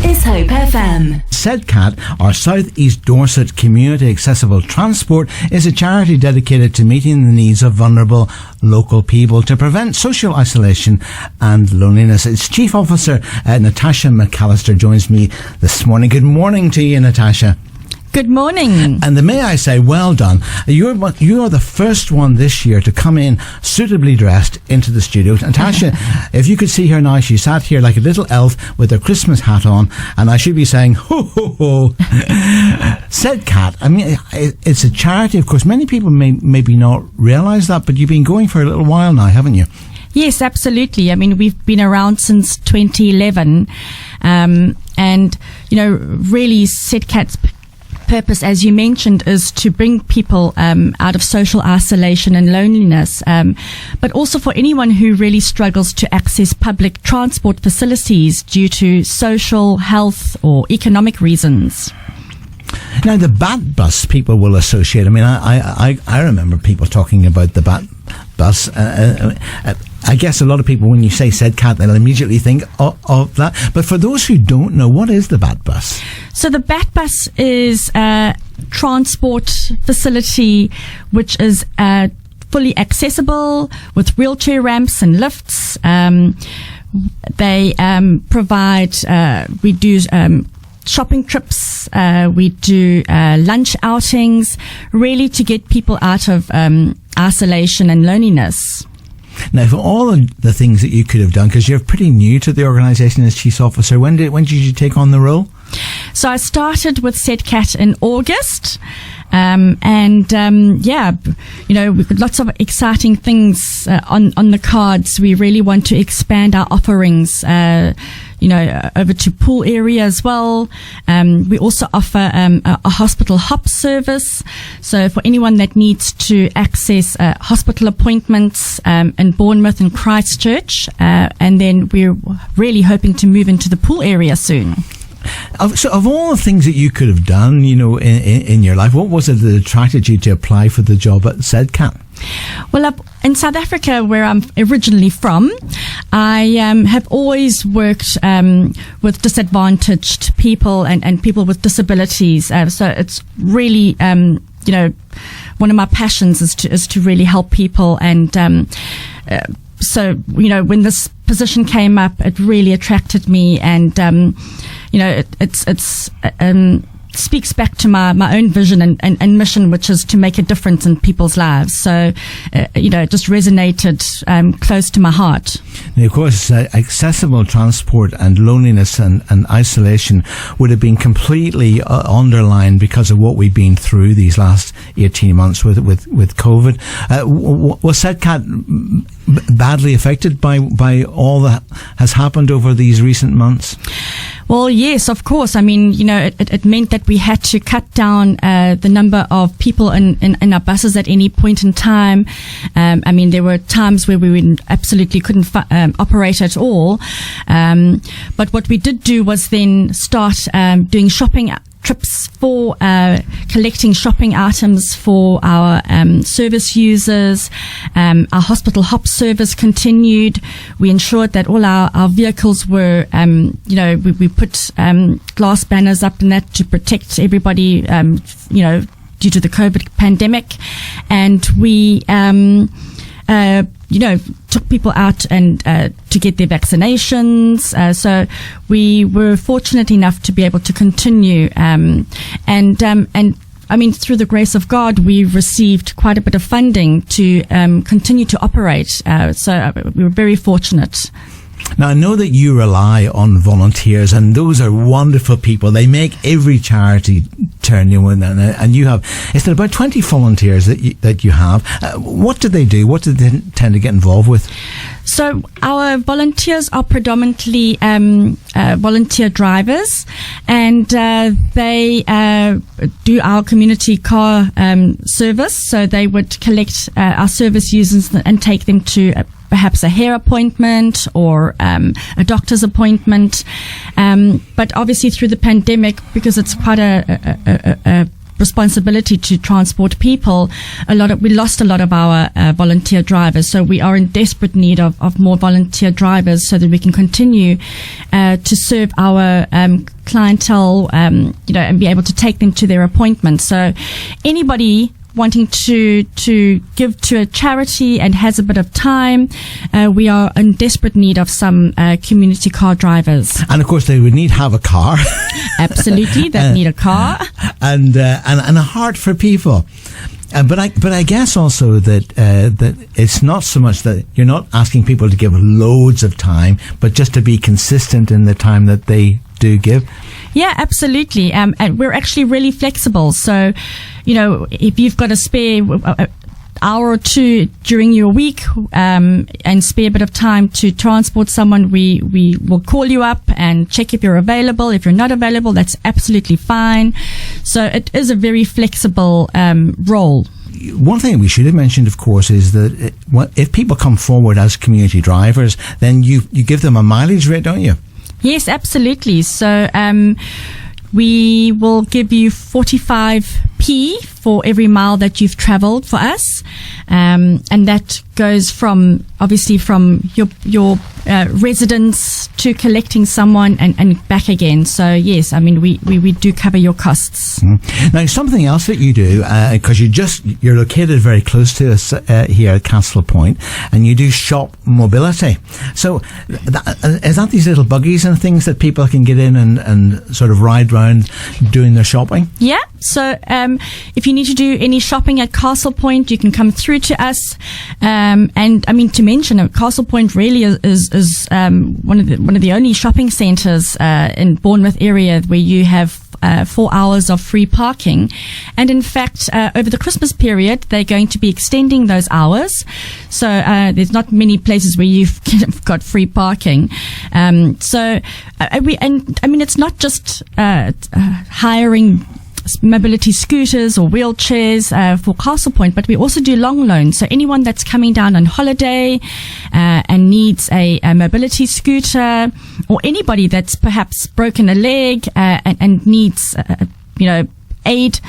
is Hope FM. Sedcat, or South East Dorset Community Accessible Transport, is a charity dedicated to meeting the needs of vulnerable local people to prevent social isolation and loneliness. Its Chief Officer Natascha McAllister joins me this morning. Good morning to you, Natascha. Good morning. And may I say, well done. You're the first one this year to come in suitably dressed into the studio. Natascha, if you could see her now, she sat here like a little elf with her Christmas hat on, and I should be saying, ho, ho, ho. Sedcat, I mean, it's a charity, of course. Many people may maybe not realise that, but you've been going for a little while now, haven't you? Yes, absolutely. I mean, we've been around since 2011. And, really Sedcat's purpose, as you mentioned, is to bring people out of social isolation and loneliness, but also for anyone who really struggles to access public transport facilities due to social, health or economic reasons. Now, the Bat Bus people will associate. I mean, I remember people talking about the Bat Bus. I guess a lot of people, when you say Sedcat, they'll immediately think of that. But for those who don't know, what is the Bat Bus? So the Bat Bus is a transport facility which is fully accessible with wheelchair ramps and lifts. They provide, we do shopping trips, we do lunch outings, really to get people out of isolation and loneliness. Now, for all of the things that you could have done, because you're pretty new to the organisation as Chief Officer, when did you take on the role? So I started with Sedcat in August, we've got lots of exciting things on the cards. We really want to expand our offerings, over to Poole area as well. We also offer a hospital hop service. So for anyone that needs to access hospital appointments in Bournemouth and Christchurch, and then we're really hoping to move into the Poole area soon. So, of all the things that you could have done, in your life, what was it that attracted you to apply for the job at Sedcat? Well, in South Africa, where I'm originally from, I have always worked with disadvantaged people and people with disabilities. So it's really, one of my passions is to really help people. And so, when this position came up, it really attracted me, and it's speaks back to my own vision and mission, which is to make a difference in people's lives. So, it just resonated close to my heart. Now, of course, accessible transport and loneliness and isolation would have been completely underlined because of what we've been through these last 18 months with COVID. Was Sedcat badly affected by all that has happened over these recent months? Well, yes, of course. I mean, it meant that we had to cut down the number of people in our buses at any point in time. There were times where we absolutely couldn't operate at all. But what we did do was then start doing shopping trips for collecting shopping items for our service users. Our hospital hop service continued. We ensured that all our vehicles were, we put glass banners up and that to protect everybody, due to the COVID pandemic. And we took people out and to get their vaccinations. So we were fortunate enough to be able to continue. And through the grace of God, we received quite a bit of funding to continue to operate. So we were very fortunate. Now, I know that you rely on volunteers, and those are wonderful people. They make every charity turn, and you have, is there about 20 volunteers that you have? What do they do? What do they tend to get involved with? So our volunteers are predominantly volunteer drivers, and they do our community car service. So they would collect our service users and take them to perhaps a hair appointment or a doctor's appointment. But obviously through the pandemic, because it's quite a responsibility to transport people, we lost a lot of our volunteer drivers. So we are in desperate need of more volunteer drivers so that we can continue to serve our clientele, and be able to take them to their appointments. So anybody wanting to give to a charity and has a bit of time, we are in desperate need of some community car drivers. And of course, they would need to have a car. Absolutely, they need a car and a heart for people. But I guess also that it's not so much that you're not asking people to give loads of time, but just to be consistent in the time that they do give. Yeah, absolutely. And we're actually really flexible. So, if you've got a spare hour or two during your week, and spare a bit of time to transport someone, we will call you up and check if you're available. If you're not available, that's absolutely fine. So it is a very flexible role. One thing we should have mentioned, of course, is that if people come forward as community drivers, then you give them a mileage rate, don't you? Yes, absolutely. So we will give you 45p for every mile that you've travelled for us, and that goes from your residence to collecting someone and back again. So yes, I mean we do cover your costs. Now something else that you do, because you're located very close to us here at Castle Point, and you do shop mobility. So is that these little buggies and things that people can get in and sort of ride around doing their shopping? Yeah. So if you need to do any shopping at Castle Point, you can come through to us. And I mean, to mention, Castle Point really is one of the only shopping centres in Bournemouth area where you have 4 hours of free parking. And in fact, over the Christmas period, they're going to be extending those hours. So there's not many places where you've got free parking. It's not just hiring mobility scooters or wheelchairs for Castle Point, but we also do long loans. So anyone that's coming down on holiday and needs a mobility scooter, or anybody that's perhaps broken a leg and needs aid,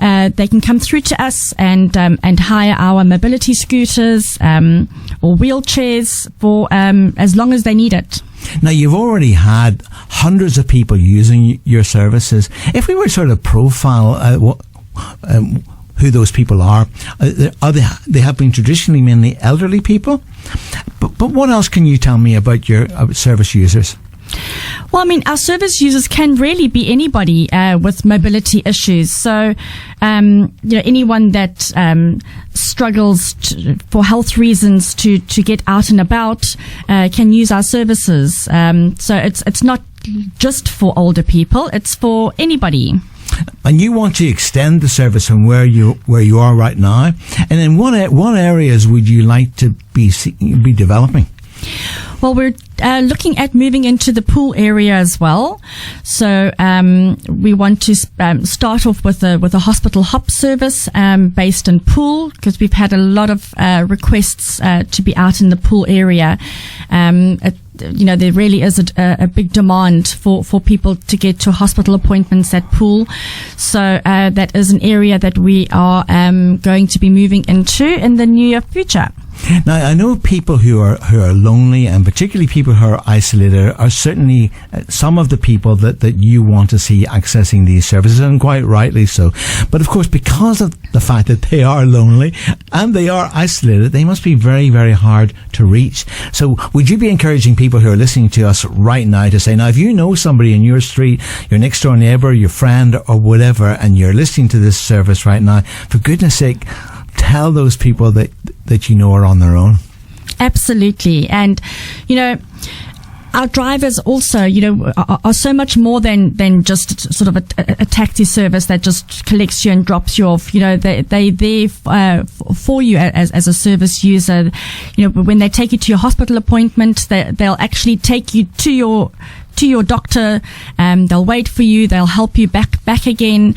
they can come through to us and hire our mobility scooters or wheelchairs for as long as they need it. Now, you've already had hundreds of people using your services. If we were to sort of profile who those people are they have been traditionally mainly elderly people. But what else can you tell me about your service users? Well, I mean, our service users can really be anybody with mobility issues. So, anyone that struggles for health reasons to get out and about can use our services. So it's not just for older people; it's for anybody. And you want to extend the service from where you are right now. And in what areas would you like to be developing? Well, we're looking at moving into the Poole area as well. So we want to start off with a hospital hop service based in Poole, because we've had a lot of requests to be out in the Poole area. There really is a big demand for people to get to hospital appointments at Poole. So that is an area that we are going to be moving into in the near future. Now, I know people who are lonely, and particularly people who are isolated, are certainly some of the people that you want to see accessing these services, and quite rightly so. But of course, because of the fact that they are lonely and they are isolated, they must be very, very hard to reach. So would you be encouraging people who are listening to us right now to say, now, if you know somebody in your street, your next door neighbour, your friend or whatever, and you're listening to this service right now, for goodness sake, tell those people that you know are on their own. Absolutely. And, our drivers also, are so much more than just sort of a taxi service that just collects you and drops you off. They're there for you as a service user. When they take you to your hospital appointment, they'll actually take you to to your doctor. They'll wait for you. They'll help you back again.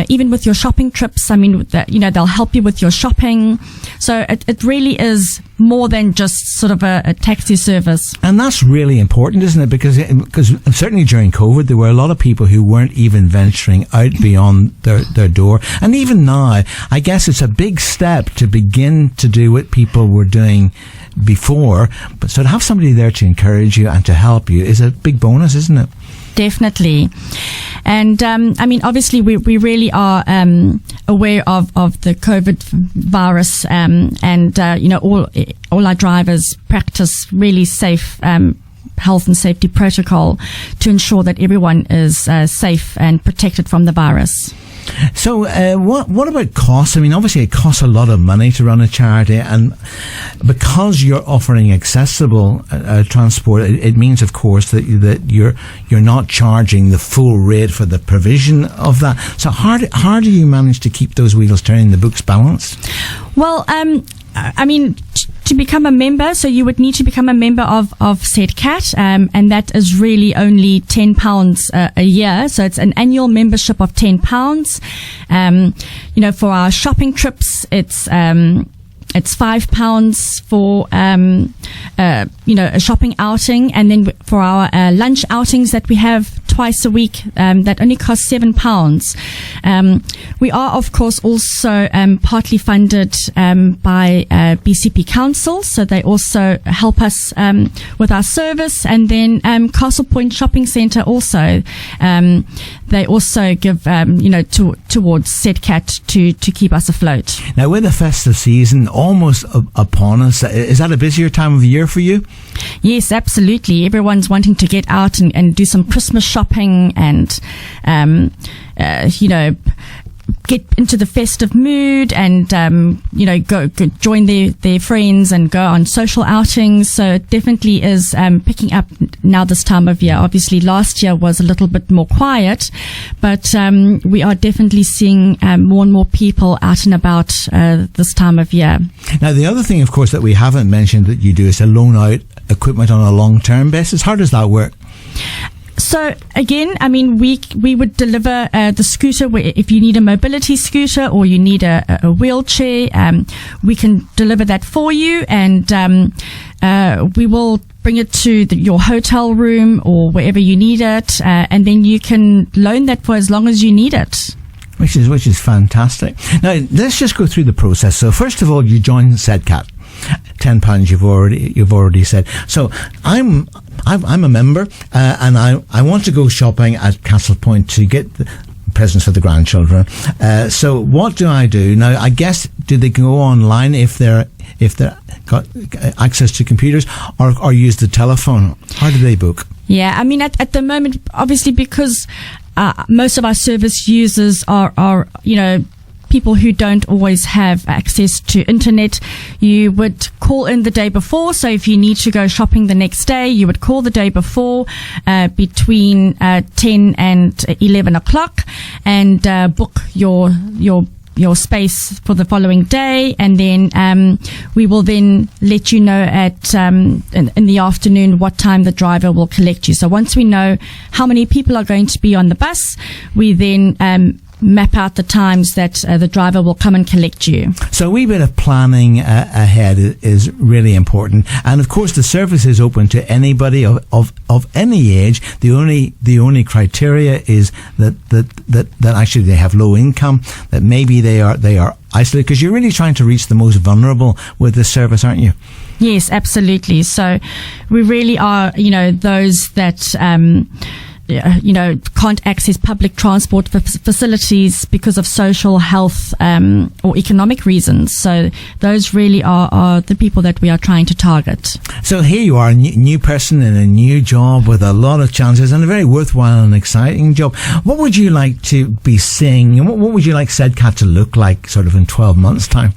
Even with your shopping trips, I mean, they'll help you with your shopping. So it really is more than just sort of a taxi service. And that's really important, isn't it? Because certainly during COVID, there were a lot of people who weren't even venturing out beyond their door. And even now, I guess it's a big step to begin to do what people were doing before. But so to have somebody there to encourage you and to help you is a big bonus, isn't it? Definitely. And I mean, obviously we really are aware of the COVID virus, and all our drivers practice really safe health and safety protocol to ensure that everyone is safe and protected from the virus. So what about costs? I mean, obviously it costs a lot of money to run a charity, and because you're offering accessible transport, it means, of course, that you're not charging the full rate for the provision of that. So how do you manage to keep those wheels turning, the books balanced? Well, I mean, to become a member, so you would need to become a member of Sedcat, and that is really only £10 a year. So it's an annual membership of £10. For our shopping trips, it's £5 for a shopping outing, and then for our lunch outings that we have twice a week, that only costs £7. We are, of course, also partly funded by BCP Council, so they also help us with our service. And then Castle Point Shopping Centre also, they also give towards Sedcat to keep us afloat. Now, with the festive season almost upon us, is that a busier time of year for you? Yes, absolutely. Everyone's wanting to get out and do some Christmas shopping and, get into the festive mood and, go join their friends and go on social outings. So it definitely is picking up now this time of year. Obviously, last year was a little bit more quiet, but we are definitely seeing more and more people out and about this time of year. Now, the other thing, of course, that we haven't mentioned that you do is to loan out equipment on a long-term basis. How does that work? So again, I mean, we would deliver the scooter. If you need a mobility scooter or you need a wheelchair, we can deliver that for you, and we will bring it to your hotel room or wherever you need it, and then you can loan that for as long as you need it. Which is fantastic. Now, let's just go through the process. So first of all, you join Sedcat. £10 you've already said. So I'm a member, and I want to go shopping at Castle Point to get the presents for the grandchildren. So what do I do now? I guess, do they go online if they're got access to computers, or use the telephone? How do they book? Yeah, I mean, at the moment, obviously, because most of our service users are people who don't always have access to internet, you would call in the day before. So if you need to go shopping the next day, you would call the day before between 10 and 11 o'clock and book your space for the following day, and then we will then let you know at in the afternoon what time the driver will collect you. So once we know how many people are going to be on the bus, we then map out the times that the driver will come and collect you. So a wee bit of planning ahead is really important, and of course the service is open to anybody of any age. The only criteria is that actually they have low income, that maybe they are isolated, because you're really trying to reach the most vulnerable with this service, aren't you? Yes, absolutely. So we really are, those that can't access public transport facilities because of social, health, or economic reasons. So those really are the people that we are trying to target. So here you are, a new person in a new job with a lot of challenges and a very worthwhile and exciting job. What would you like to be seeing, and what would you like Sedcat to look like sort of in 12 months' time?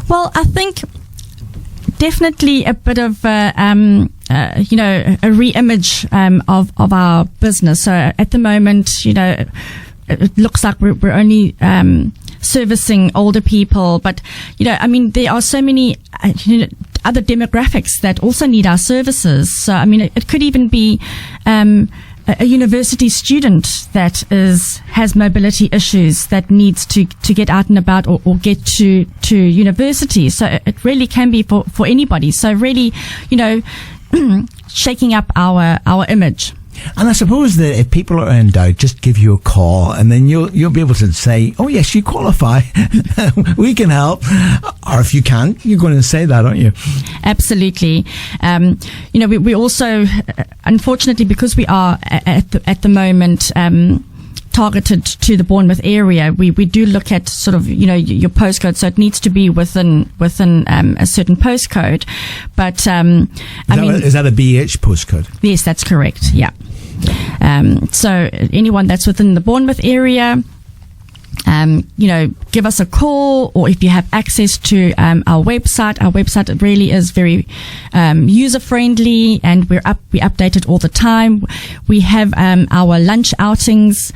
Well, I think definitely a bit of a re-image of our business. So at the moment, it looks like we're only servicing older people, but there are so many other demographics that also need our services. So, I mean, it could even be a university student that has mobility issues that needs to get out and about or get to university. So it really can be for anybody. So really, shaking up our image. And I suppose that if people are in doubt, just give you a call, and then you'll be able to say, "Oh yes, you qualify. We can help." Or if you can't, you're going to say that, aren't you? Absolutely. We also, unfortunately, because we are at the moment targeted to the Bournemouth area, we do look at sort of your postcode, so it needs to be within a certain postcode. But is that a BH postcode? Yes, that's correct. Yeah. So anyone that's within the Bournemouth area, give us a call, or if you have access to our website really is very user friendly, and we update it all the time. We have our lunch outings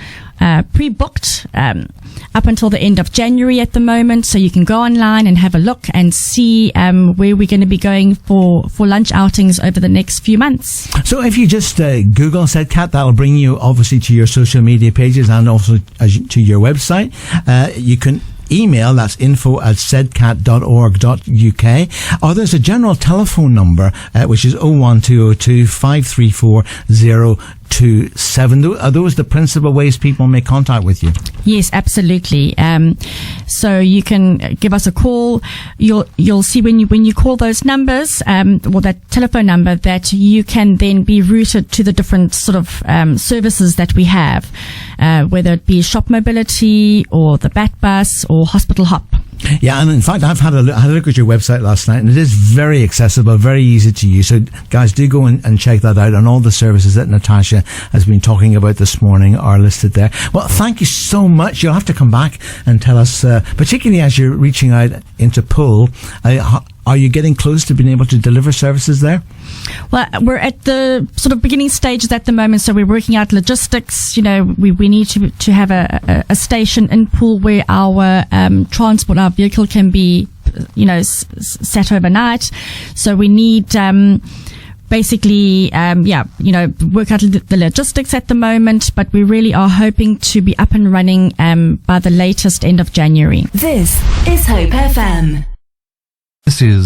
pre-booked up until the end of January at the moment, so you can go online and have a look and see where we're going to be going for lunch outings over the next few months. So if you just Google Sedcat, that'll bring you obviously to your social media pages and also to your website. You can email, that's info@sedcat.org.uk, or there's a general telephone number which is 01202 534 027. Are those the principal ways people make contact with you? Yes, absolutely. So you can give us a call. You'll see when you call those numbers, or that telephone number, that you can then be routed to the different sort of services that we have, whether it be shop mobility or the bat bus or hospital hop. Yeah, and in fact, I've had a look at your website last night, and it is very accessible, very easy to use. So, guys, do go and check that out. And all the services that Natascha has been talking about this morning are listed there. Well, thank you so much. You'll have to come back and tell us, particularly as you're reaching out into Poole, are you getting close to being able to deliver services there? Well, we're at the sort of beginning stages at the moment, so we're working out logistics. We need to have a station in Poole where our transport, our vehicle can be, sat overnight. So we need basically, work out the logistics at the moment, but we really are hoping to be up and running by the latest end of January. This is Hope FM. This is